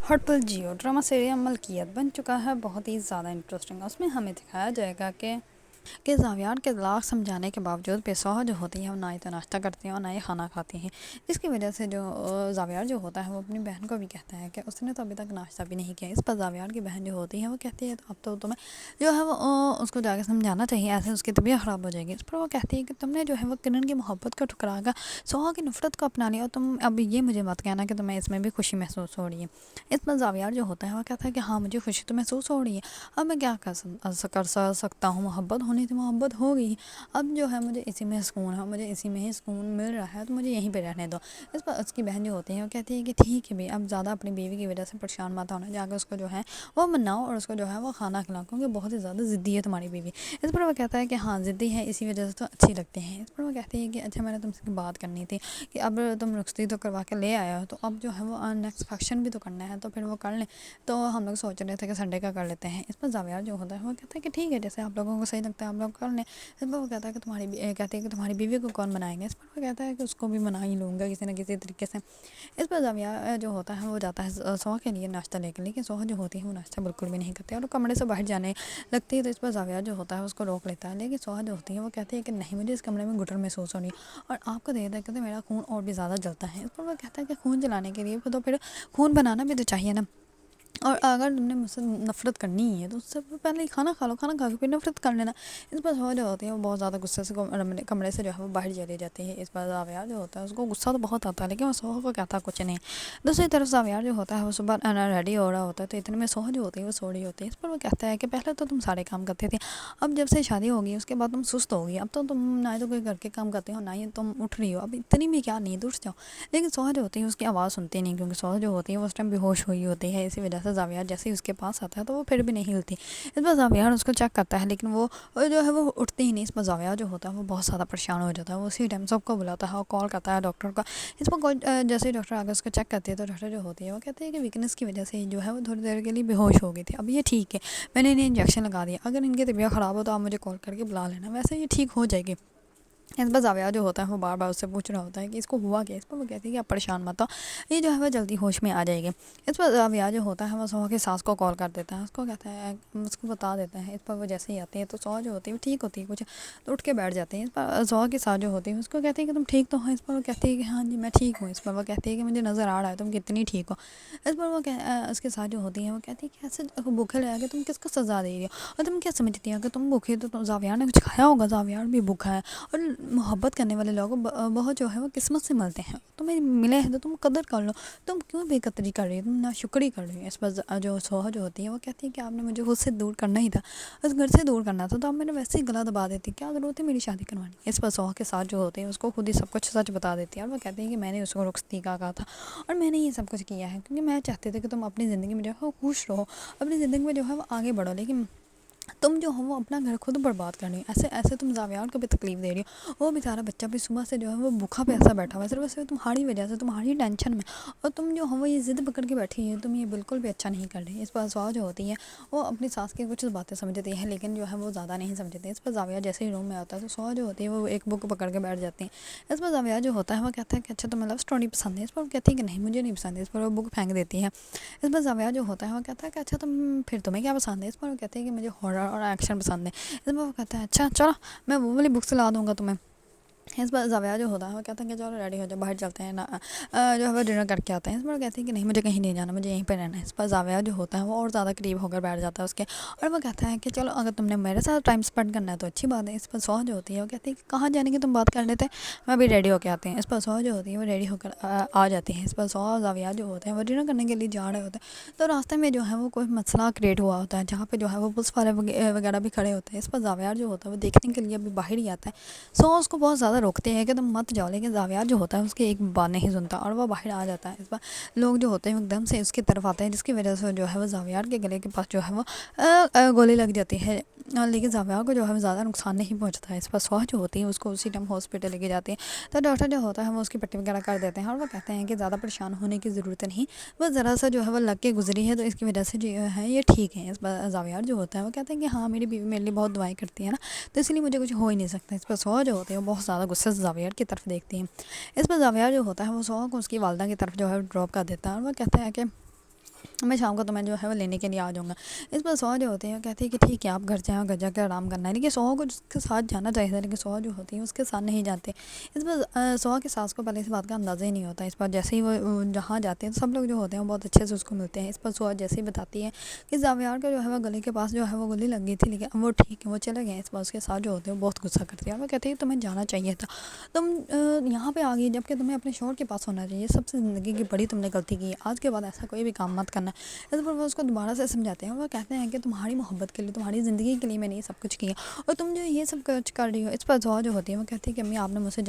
ہٹل Jio drama serial ملکیت بن چکا ہے بہت ہی زیادہ انٹرسٹنگ. اس میں ہمیں دکھایا جائے گا کہ زاویار کے لاکھ سمجھانے کے باوجود بے سوہ جو ہوتی ہے وہ نہ ہی تو ناشتہ کرتی ہیں اور نہ ہی کھانا کھاتی ہیں. جس کی وجہ سے جو زاویار جو ہوتا ہے وہ اپنی بہن کو بھی کہتا ہے کہ اس نے تو ابھی تک ناشتہ بھی نہیں کیا. اس پر زاویار کی بہن جو ہوتی ہے وہ کہتی ہے تو اب تو تمہیں جو ہے وہ اس کو جا کے سمجھانا چاہیے, ایسے اس کی طبیعت خراب ہو جائے گی. اس پر وہ کہتی ہے کہ تم نے جو ہے وہ کرن کی محبت کو ٹھکرا کر سوہا کی نفرت کو اپنا لیا, اور تم اب یہ مجھے مت کہنا کہ تمہیں اس میں بھی خوشی محسوس ہو رہی ہے. اس پر زاویار جو ہوتا ہے وہ کہتا ہے کہ ہاں مجھے خوشی تو محسوس ہو رہی ہے, اب میں کیا کر سکتا ہوں, محبت ہونی تھی محبت ہو گئی, اب جو ہے مجھے اسی میں سکون ہے, مجھے اسی میں ہی سکون مل رہا ہے, تو مجھے یہیں پہ رہنے دو. اس پر اس کی بہن جو ہوتی ہے وہ کہتی ہے کہ ٹھیک ہے بھی, اب زیادہ اپنی بیوی کی وجہ سے پریشان مت ہونا, جا کے اس کو جو ہے وہ مناؤ اور اس کو جو ہے وہ کھانا کھلاؤ, کیونکہ بہت ہی زیادہ ضدی ہے تمہاری بیوی. اس پر وہ کہتا ہے کہ ہاں ضدی ہے اسی وجہ سے تو اچھی لگتی ہیں. اس پر وہ کہتی ہے کہ اچھا میں نے تم سے بات کرنی تھی کہ اب تم رخصتی تو کروا کے لے آیا ہو, تو اب جو ہے وہ نیکسٹ فنکشن بھی تو کرنا ہے, تو پھر وہ کر لیں. تو ہم لوگ سوچ رہے تھے کہ سنڈے کا کر لیتے ہیں. اس پر زاویار جو ہوتا ہے وہ کہتا ہے کہ ٹھیک ہے جیسے آپ لوگوں کو صحیح لگتا ہے آپ لوگ کر لیں. اس پر وہ کہتا ہے کہ تمہاری بیوی کو کون منائیں گے. اس پر وہ کہتا ہے کہ اس کو بھی منا ہی لوں گا کسی نہ کسی طریقے سے. اس پر زاویار جو ہوتا ہے وہ جاتا ہے سوہا کے لیے ناشتہ لے کے, لیکن سوہا جو ہوتی ہے وہ ناشتہ بالکل بھی نہیں کرتی اور وہ کمرے سے باہر جانے لگتی ہے. تو اس پر زاویار جو ہوتا ہے اس کو روک لیتا ہے, لیکن سوہا جو ہوتی ہے وہ کہتی ہے کہ نہیں مجھے اس کمرے میں گھٹن محسوس ہو رہی ہے اور آپ کو دیکھ دیکھ کے میرا خون اور بھی زیادہ جلتا ہے. اس پر وہ کہتا ہے کہ خون جلانے کے لیے تو پھر خون بنانا بھی تو چاہیے نا, اور اگر تم نے مجھ سے نفرت کرنی ہے تو اس سے پہلے ہی کھانا کھا لو, کھانا کھا کے پھر نفرت کر لینا. اس پر سوہا جو ہوتی ہے وہ بہت زیادہ غصے سے کمرے سے جو ہے وہ باہر چلی جاتی ہے. اس پر زاویار جو ہوتا ہے اس کو غصہ تو بہت آتا ہے, لیکن وہ سوہا کو کہتا کچھ نہیں. دوسری طرف زاویار جو ہوتا ہے وہ صبح ریڈی ہو رہا ہوتا ہے, تو اتنے میں سوہا جو ہوتی ہے وہ سو رہی ہوتی ہے. اس پر وہ کہتا ہے کہ پہلے تو تم سارے کام کرتے تھے, اب جب سے شادی ہوگی اس کے بعد تم سست ہو گئی, اب تو تم نہ تو کوئی گھر کے کام کرتے ہو نہ ہی تم اٹھ رہی ہو, اب اتنی بھی کیا نیند اٹھ جاؤ. لیکن سوہا جو ہوتی ہے اس کی آواز سنتی نہیں, کیونکہ سوہا جو ہوتی ہے وہ اس ٹائم بے ہوش ہوئی ہوتی ہے. اسی وجہ سے زاویار جیسے ہی اس کے پاس آتا ہے تو وہ پھر بھی نہیں ہلتی. اس پر زاویار اس کو چیک کرتا ہے لیکن وہ جو ہے وہ اٹھتی ہی نہیں. اس پر زاویار جو ہوتا ہے وہ بہت زیادہ پریشان ہو جاتا ہے, وہ اسی ٹائم سب کو بلاتا ہے اور کال کرتا ہے ڈاکٹر کا. اس پر جیسے ہی ڈاکٹر آگے اس کو چیک کرتی ہے تو ڈاکٹر جو ہوتی ہے وہ کہتے ہیں کہ ویکنس کی وجہ سے جو ہے وہ تھوڑی دیر کے لیے بے ہوش ہو گئی تھی, اب یہ ٹھیک ہے, میں نے انہیں انجیکشن لگا دیا, اگر ان کی طبیعت خراب ہو تو آپ مجھے کال کر کے بلا لینا, ویسے یہ ٹھیک ہو جائے گی. اس پر زاویار جو ہوتا ہے وہ بار بار اس سے پوچھ رہا ہوتا ہے کہ اس کو ہوا کیا. اس پر وہ کہتی ہے کہ آپ پریشان مت ہو, یہ جو ہے وہ جلدی ہوش میں آ جائے گی. اس پر زاویار جو ہوتا ہے وہ سوہا کی ساس کو کال کر دیتا ہے, اس کو کہتا ہے اس کو بتا دیتا ہے. اس پر وہ جیسے ہی آتے ہیں تو سوہا جو ہوتی ہے وہ ٹھیک ہوتی ہے کچھ, تو اٹھ کے بیٹھ جاتے ہیں. اس پر سوہا کی ساس جو ہوتی ہے اس کو کہتی ہے کہ تم ٹھیک تو ہو. اس پر وہ کہتی ہے کہ ہاں جی میں ٹھیک ہوں. اس پر وہ کہتی ہے کہ مجھے نظر آ رہا ہے تم کتنی ٹھیک ہو. اس پر وہ اس کے ساتھ جو ہوتی ہے وہ کہتی ہے کہ ایسے بھوکے رہ کے تم کس کو سزا دے رہی ہو, اور تم کیا سمجھتی ہو کہ تم بھوکے تو زاویار نے کچھ کھایا ہوگا, زاویار بھی بھوکا ہے, اور محبت کرنے والے لوگ بہت جو ہے وہ قسمت سے ملتے ہیں. تمہیں ملے ہیں تو تم قدر کر لو, تم کیوں بے قدری کر رہی ہو, تم ناشکری کر رہی ہو. اس پر جو سوہا جو ہوتی ہے وہ کہتی ہے کہ آپ نے مجھے خود سے دور کرنا ہی تھا, اس گھر سے دور کرنا تھا, تو آپ میرے ویسے ہی گلا دبا دیتی, کیا ضرورت ہے میری شادی کروانی. اس پر سوہا کے ساتھ جو ہوتے ہیں اس کو خود ہی سب کچھ سچ بتا دیتی ہے, اور وہ کہتی ہے کہ میں نے اس کو رخصتی کا کہا تھا اور میں نے یہ سب کچھ کیا ہے کیونکہ میں چاہتے تھے کہ تم اپنی زندگی میں جو ہے وہ خوش رہو, اپنی زندگی میں جو ہے وہ آگے بڑھو, لیکن تم جو ہو وہ اپنا گھر خود برباد کر رہی ہو. ایسے تم زاویار کو بھی تکلیف دے رہی ہو, وہ بیچارہ بچہ بھی صبح سے جو ہے وہ بھوکا پیاسا بیٹھا ہوا ہے صرف تمہاری وجہ سے, تمہاری ٹینشن میں, اور تم جو ہو وہ یہ ضد پکڑ کے بیٹھی ہے, تم یہ بالکل بھی اچھا نہیں کر رہی. اس پر سوہا جو ہوتی ہے وہ اپنی ساس کی کچھ باتیں سمجھتی ہے لیکن جو ہے وہ زیادہ نہیں سمجھتی. اس پر زاویار جیسے ہی روم میں آتا ہے تو سوہا جو ہوتی ہے وہ ایک بک پکڑ کے بیٹھ جاتی ہیں. اس پر زاویار جو ہوتا ہے وہ کہتا ہے کہ اچھا تمہیں لو اسٹوری پسند ہے. اس پر وہ کہتی ہے کہ نہیں مجھے نہیں پسند ہے. اس پر وہ بک پھینک دیتی ہے. اس پر زاویار جو ہوتا ہے وہ کہتا ہے کہ اچھا تمہیں کیا پسند ہے. اس پر وہ کہتے ہیں کہ مجھے ہارر اور ایکشن پسند ہے. اس پر وہ کہتا ہے اچھا چلو میں وہ والی بکس لا دوں گا تمہیں. اس پر زاویار جو ہوتا ہے وہ کہتا ہے کہ چلو ریڈی ہو جاؤ باہر چلتے ہیں نا, جو ہے وہ ڈنر کر کے آتے ہیں. اس پر وہ کہتے ہیں کہ نہیں مجھے کہیں نہیں جانا, مجھے یہیں پہ رہنا ہے. اس پر زاویار جو ہوتا ہے وہ اور زیادہ قریب ہو کر بیٹھ جاتا ہے اس کے, اور وہ کہتا ہے کہ چلو اگر تم نے میرے ساتھ ٹائم اسپینڈ کرنا ہے تو اچھی بات ہے. اس پر سوہا جو ہوتی ہے وہ کہتی ہے کہ کہاں جانے کی تم بات کر لیتے ہیں, میں ابھی ریڈی ہو کے آتے ہیں. اس پر سوہا جو ہوتی ہے وہ ریڈی ہو کر آ جاتی ہے. اس پر سوہا اور زاویار جو ہوتے ہیں وہ ڈنر کرنے کے لیے جا رہے ہوتے ہیں, تو راستے میں جو ہے وہ کوئی مسئلہ کریٹ ہوا ہوتا ہے جہاں پہ جو ہے وہ پولیس والے وغیرہ بھی کھڑے ہوتے ہیں. اس پر زاویار جو ہوتا ہے وہ دیکھنے کے لیے ابھی باہر ہی آتا ہے. سوہا اس کو بہت زیادہ روکتے ہیں کہ تم مت جاؤ, لیکن زاویار جو ہوتا ہے اس کی ایک بات نہیں سنتا اور وہ باہر آ جاتا ہے. اس پر لوگ جو ہوتے ہیں ایک دم سے اس کی طرف آتے ہیں, جس کی وجہ سے جو ہے وہ زاویار کے گلے کے پاس جو ہے وہ گولی لگ جاتی ہے, لیکن زاویار کو جو ہے زیادہ نقصان نہیں پہنچتا ہے. اس پر سوہا جو ہوتی ہے اس کو اسی ٹائم ہاسپٹل لے کے جاتے ہیں, تو ڈاکٹر جو ہوتا ہے وہ اس کی پٹی وغیرہ کر دیتے ہیں, اور وہ کہتے ہیں کہ زیادہ پریشان ہونے کی ضرورت نہیں, بس ذرا سا جو ہے وہ لگ کے گزری ہے تو اس کی وجہ سے جو ہے یہ ٹھیک ہے. اس پر زاویار جو ہوتا ہے وہ کہتے ہیں کہ ہاں میری بیوی میرے لیے بہت دعائیں کرتی ہے نا, تو اس لیے مجھے کچھ ہو ہی نہیں سکتا. اس پر سوہا جو ہوتے ہیں وہ بہت زیادہ غصے سے زاویار کی طرف دیکھتی ہیں. اس پر زاویار جو ہوتا ہے وہ سوہا کو اس کی والدہ کی طرف جو ہے ڈراپ کر دیتا ہے, اور وہ کہتا ہے کہ میں شام کو تمہیں جو ہے وہ لینے کے لیے آ جاؤں گا۔ اس پر سوہا جو ہوتے ہیں وہ کہتی ہے کہ ٹھیک ہے آپ گھر جائیں، گھر جا کے آرام کرنا ہے، لیکن سوہا کو جس کے ساتھ جانا چاہیے تھا، لیکن سوہا جو ہوتی ہے اس کے ساتھ نہیں جاتے۔ اس پر سوہا کی ساس کو پہلے اس بات کا اندازہ ہی نہیں ہوتا۔ اس پر جیسے ہی وہ جہاں جاتے ہیں سب لوگ جو ہوتے ہیں وہ بہت اچھے سے اس کو ملتے ہیں۔ اس پر سوہا جیسے ہی بتاتی ہے کہ زاویار کا جو ہے وہ گلے کے پاس جو ہے وہ گولی لگ گئی تھی، لیکن وہ ٹھیک ہے وہ چلے گئے۔ اس پر اس کے ساتھ جو ہوتے ہیں وہ بہت غصہ کرتے ہیں اور وہ کہتے ہیں کہ تمہیں جانا چاہیے تھا، تم یہاں پہ آ گئی جبکہ تمہیں اپنے شوہر کے پاس ہونا چاہیے، سب سے زندگی کی بڑی تم نے غلطی کی ہے، آج کے بعد ایسا کوئی بھی کام مت کرنا۔ اس پر وہ اس کو دوبارہ سے سمجھاتے ہیں اور وہ کہتے ہیں کہ تمہاری محبت کے لیے، تمہاری زندگی کے لیے میں نے یہ سب کچھ کیا اور تم جو یہ سب کچھ کر رہی ہو۔ اس پر زوہا جو ہوتی ہے وہ کہتی ہے کہ امی آپ نے مجھے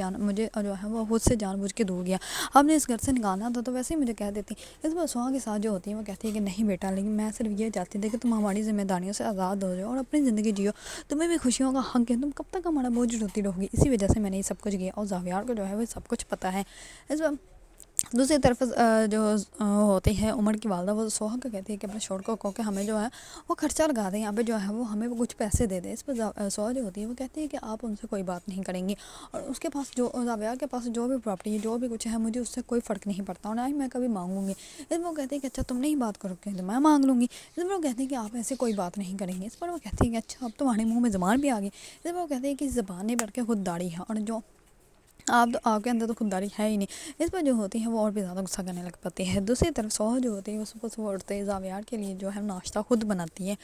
جو ہے وہ خود سے جان بوجھ کے دور گیا، آپ نے اس گھر سے نکالنا تھا تو ویسے ہی مجھے کہہ دیتی۔ اس پر سوہا کے ساتھ جو ہوتی ہے وہ کہتی ہے کہ نہیں بیٹا، لیکن میں صرف یہ چاہتی تھی کہ تم ہماری ذمہ داریوں سے آزاد ہو جاؤ اور اپنی زندگی جیو، تمہیں بھی خوشیوں کا حق ہے، تم کب تک ہمارا بوجھ ڈھوتی رہو گی، اسی وجہ سے میں نے یہ سب کچھ کیا اور زاویار کو جو ہے وہ سب کچھ پتہ ہے۔ اس پر دوسری طرف جو ہوتی ہے عمر کی والدہ، وہ سوہا کو کہتی ہے کہ اپنے شوہر کو کہو کہ ہمیں جو ہے وہ خرچہ لگا دیں، یہاں پہ جو ہے وہ ہمیں وہ کچھ پیسے دے دیں۔ اس پر سوہا جو ہوتی ہے وہ کہتی ہے کہ آپ ان سے کوئی بات نہیں کریں گی اور اس کے پاس جو زاویار کے پاس جو بھی پراپرٹی ہے، جو بھی کچھ ہے، مجھے اس سے کوئی فرق نہیں پڑتا اور نہ ہی میں کبھی مانگوں گی۔ اس پر وہ کہتی ہے کہ اچھا تم نہیں بات کرو گے تو میں مانگ لوں گی۔ اس پر وہ کہتی ہے کہ آپ ایسے کوئی بات نہیں کریں گے۔ اس پر وہ کہتی ہے کہ اچھا اب تمہارے منہ میں زبان بھی آ گئی۔ اس پر وہ کہتی ہے کہ زبان نہیں بڑھ کے خودداری ہے اور جو آپ کے اندر تو خودداری ہے ہی نہیں۔ اس پر جو ہوتی ہے وہ اور بھی زیادہ غصہ کرنے لگ پاتی ہے۔ دوسری طرف سوہا جو ہوتی ہے وہ صبح اٹھتے زاویار کے لیے جو ہے ناشتہ خود بناتی ہے۔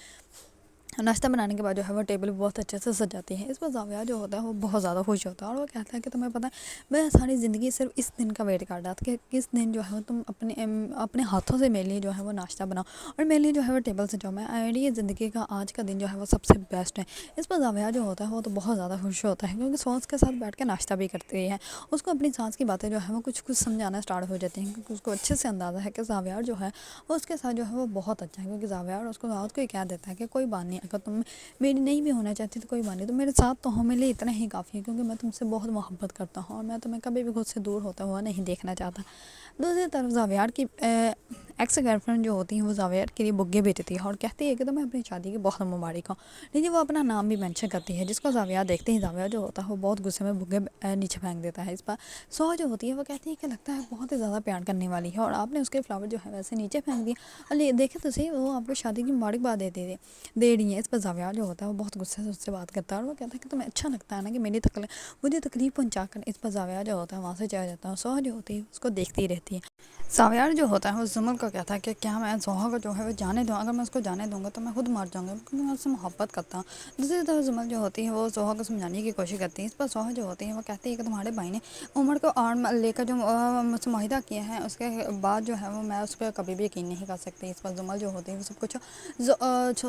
ناشتہ بنانے کے بعد جو ہے وہ ٹیبل بہت اچھے سے سجاتی ہے۔ اس پر زاویار جو ہوتا ہے وہ بہت زیادہ خوش ہوتا ہے اور وہ کہتا ہے کہ تمہیں پتہ ہے میں ساری زندگی صرف اس دن کا ویٹ کر رہا تھا کہ کس دن جو ہے تم اپنے ہاتھوں سے میرے لیے جو ہے وہ ناشتہ بناؤ اور میرے لیے جو ہے وہ ٹیبل سجاؤ، میری زندگی کا آج کا دن جو ہے وہ سب سے بیسٹ ہے۔ اس پر زاویار جو ہوتا ہے وہ تو بہت زیادہ خوش ہوتا ہے کیونکہ ساس کے ساتھ بیٹھ کے ناشتہ بھی کرتی ہے۔ اس کو اپنی ساس کی باتیں جو ہے وہ کچھ سمجھانا اسٹارٹ ہو جاتی ہیں کیونکہ اس کو اچھے سے اندازہ ہے کہ زاویار جو ہے وہ اس کے ساتھ جو ہے وہ بہت اچھا ہے، کیونکہ زاویار اس کو رات کو ہی کہہ دیتا ہے کہ کوئی بات نہیں، اگر تم میری نہیں بھی ہونا چاہتی تو کوئی بات نہیں، تو میرے ساتھ تو ہو، میرے لیے اتنا ہی کافی ہے کیونکہ میں تم سے بہت محبت کرتا ہوں اور میں تمہیں کبھی بھی خود سے دور ہوتا ہوا نہیں دیکھنا چاہتا۔ دوسری طرف زاویار کی ایکس گرل فرینڈ جو ہوتی ہیں وہ زاویار کے لیے بگے بیچتی ہے اور کہتی ہے کہ تمہیں اپنی شادی کی بہت مبارک ہو، لیکن وہ اپنا نام بھی مینشن کرتی ہے، جس کو زاویار دیکھتے ہی زاویار جو ہوتا ہے وہ بہت غصے میں بگے نیچے پھینک دیتا ہے۔ اس پر سوہا جو ہوتی ہے وہ کہتی ہے کہ لگتا ہے بہت ہی زیادہ پیار کرنے والی ہے اور آپ نے اس کے فلاور جو ہے ویسے نیچے پھینک دیا اور دیکھے تو صحیح وہ آپ کو شادی کی مبارکباد دے رہی ہیں۔ اس پر زاویار جو ہوتا ہے وہ بہت غصے سے اس سے بات کرتا ہے اور وہ کہتا ہے کہ تمہیں اچھا لگتا ہے نا کہ مجھے تکلیف پہنچا کر۔ اس پر زاویار جو ہوتا ہے وہاں سے چلا جاتا ہے اور سوہا جو ہوتی ہے اس کو دیکھتی رہتی ہے۔ زاویار جو ہوتا ہے وہ زمل کو کہتا ہے کہ کیا میں سوہا کو جو ہے وہ جانے دوں، اگر میں اس کو جانے دوں گا تو میں خود مار جاؤں گا کیونکہ میں اس سے محبت کرتا ہوں۔ دوسری طرف زمل جو ہوتی ہے وہ سوہا کو سمجھانے کی کوشش کرتی ہے۔ اس پر سوہا جو ہوتی ہے وہ کہتی ہے کہ تمہارے بھائی نے عمر کو آرم لے کر جو مجھ سے معاہدہ کیا ہے اس کے بعد جو ہے وہ میں اس پہ کبھی بھی یقین نہیں کر سکتی۔ اس پر زمل جو ہوتی ہے وہ سب کچھ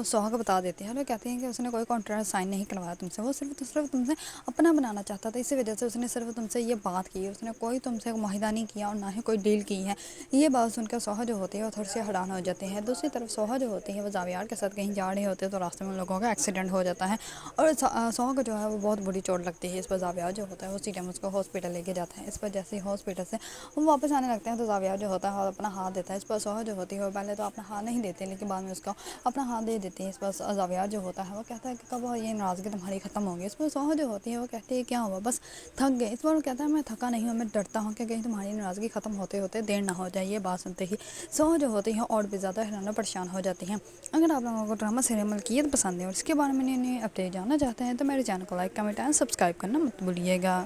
سوہا کو بتا دیتی ہے اور وہ کہتی ہیں کہ اس نے کوئی کانٹریکٹ سائن نہیں کروایا تم سے، وہ صرف تم سے اپنا بنانا چاہتا تھا، اسی وجہ سے اس نے صرف تم سے یہ بات کی، اس نے کوئی تم سے معاہدہ نہیں کیا اور نہ ہی کوئی ڈیل کی ہے۔ یہ بات سن کر سوہا جو ہوتی ہے وہ تھوڑی سی حیران ہو جاتی ہے۔ دوسری طرف سوہا جو ہوتی ہے وہ زاویار کے ساتھ کہیں جا رہے ہوتے ہیں تو راستے میں لوگوں کا ایکسیڈنٹ ہو جاتا ہے اور سوہا کو جو ہے وہ بہت بری چوٹ لگتی ہے۔ اس پر زاویار جو ہوتا ہے وہ اسی ٹائم اس کو ہاسپٹل لے کے جاتا ہے۔ اس پر جیسے ہی ہاسپٹل سے وہ واپس آنے لگتے ہیں تو زاویار جو ہوتا ہے وہ اپنا ہاتھ دیتا ہے۔ اس پر سوہا جو ہوتی ہے وہ پہلے تو اپنا ہاتھ نہیں دیتے لیکن بعد میں اس کو اپنا ہاتھ دے دیتی ہے۔ اس پر زاویار جو ہوتا ہے وہ کہتا ہے کہ کب یہ ناراضگی تمہاری ختم ہوگی۔ اس پر سوہا جو ہوتی ہے وہ کہتی ہے کیا ہوا، بس تھک گئے۔ اس پر وہ کہتا ہے میں تھکا نہیں ہوں، میں ڈرتا ہوں کہ کہیں تمہاری ناراضگی ختم ہوتے ہوتے دیر نہ ہو جائے۔ یہ بات سنتے ہی سوہا جو ہوتی ہے اور بھی زیادہ حیران و پریشان ہو جاتی ہیں۔ اگر آپ لوگوں کو ڈرامہ سیریل ملکیت پسند ہے اور اس کے بارے میں نئی اپڈیٹ جاننا چاہتے ہیں تو میرے چینل کو لائک کمنٹ اینڈ سبسکرائب کرنا مت بھولیے گا۔